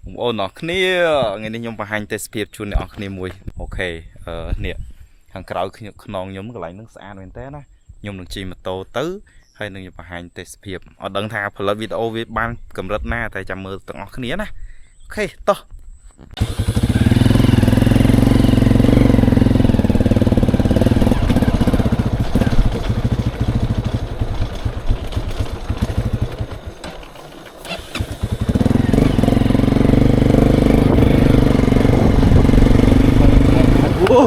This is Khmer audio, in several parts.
អូនអរគ្នាថ្ងៃនេះខ្ញុំបង្ហាញទេសភាពជូនអ្នកនរគ្នាមួយអូខេនេះខាងក្រៅខ្ញុំខ្នងខ្ញុំកន្លែងហ្នឹងស្អាតមែនតើណាខ្ញុំនឹងជិះម៉ូតូទៅហើយនឹងខ្ញុំបង្ហាញទេសភាពអត់ដឹងថាផលិតវីដេអូវាបានកម្រិតណាតែចាំមើលទាំងអស់គ្នាណាអូខេតោះបង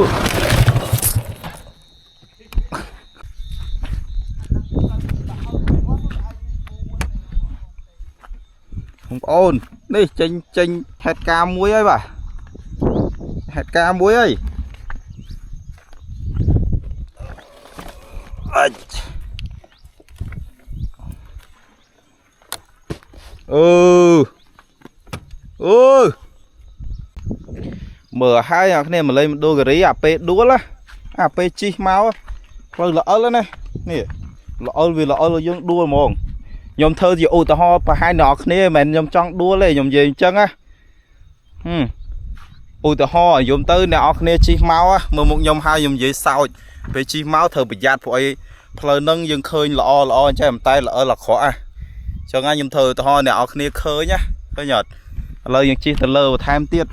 ប្អូននេះចេញហេតុការមួយហើយបាទហេតុការមួយហើយអើមើលហើយអ្នកគ្នាមកលេងមណ្ឌលគិរីអាពេលដួលអាពេលជីកមកផ្លូវល្អិលណានេះល្អិលវាល្អិលយើងដួលហ្មងខ្ញុំធ្វើជាឧទាហរណ៍បង្ហាញអ្នកគ្នាមិនមែនខ្ញុំចង់ដួលទេខ្ញុំនិយាយអញ្ចឹងណាឧទាហរណ៍ខ្ញុំទៅអ្នកគ្នាជិះមកមើលមុខខ្ញុំហើយខ្ញុំនិយាយសើចពេលជិះមកត្រូវប្រយ័ត្នព្រោះអីផ្លូវហ្នឹងយើងឃើញល្អអញ្ចឹងតែល្អិលអាក្រក់អញ្ចឹងខ្ញុំធ្វើឧទាហរណ៍អ្នកគ្នាឃើញណាឃើញអត់ឥឡូវយើងជិះទៅលើបន្ថែមទៀត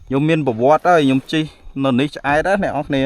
ខ្ញុំមានប្រវត្តិហើយខ្ញុំជិះនៅនេះឆ្អែតណាអ្នកគ្នា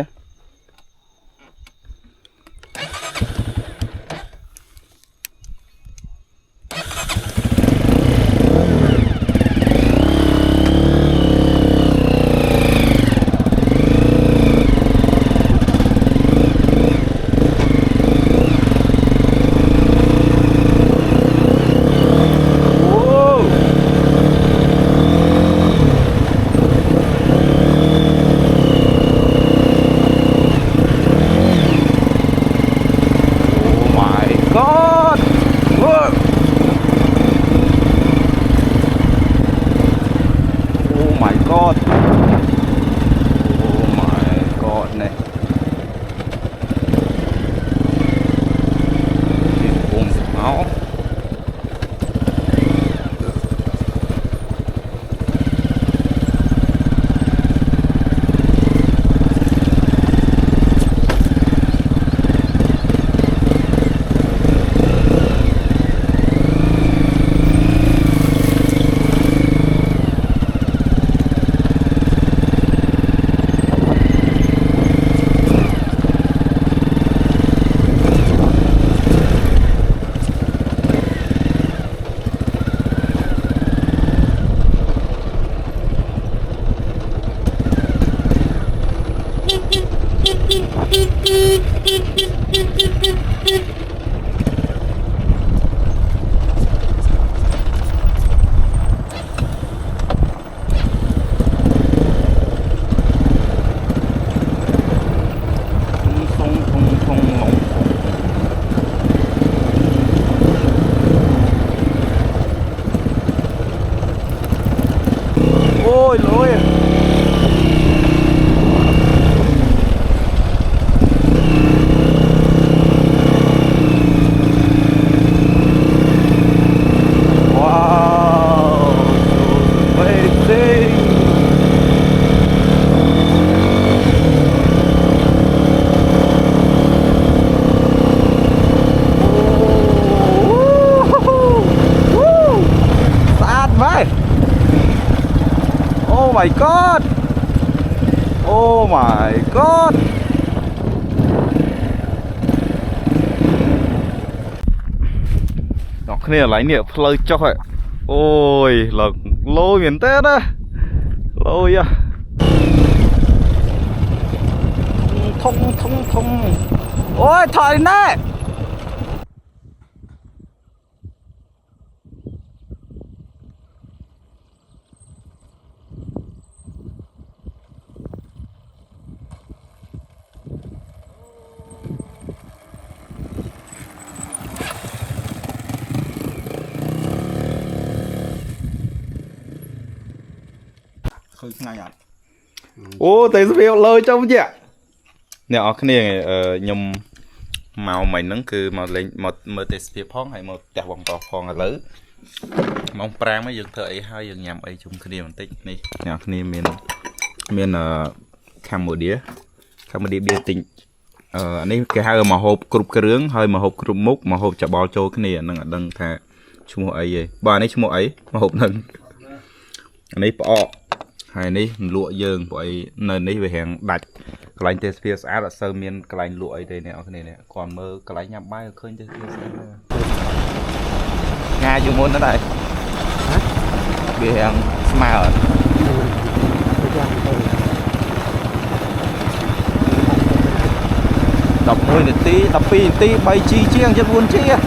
my god oh my god អ្នកគ្នាកន្លែងនេះផ្លូវចុះហើយអូយឡើងលយមែនតើណាលយធំអូយថយណែឃើញថ្ងៃអត់អូតែស្វាលើចុះជាអ្នកនរគ្នាខ្ញុំ màu mày nắng cứ màu lên một mờ tết phía phong hay một đẹp vòng tỏ phong là lớn mong prang mấy dừng thời hai dừng nhầm ấy chung cái điều tích này nhà này miền Cambodia bia tỉnh anh ấy cái hai mà hộp cục cái rướng hơi mà hộp cục múc mà hộp chả bao châu cái này nó đằng thà chung một ấy vậy bà này chung một ấy mà hộp nâng anh ấy bỏ hai này lụa dường bởi nơi này về hàng đặt cái lạnh tết phía xã là sơ miền cái lạnh lụa ấy đây nè cái này nè còn mơ cái lạnh nhắm bay khơi tết phía xã nga dùng môn đó đây về hàng smart đọc môi này tí đọc pi tí bay chi chiang chân buôn chi à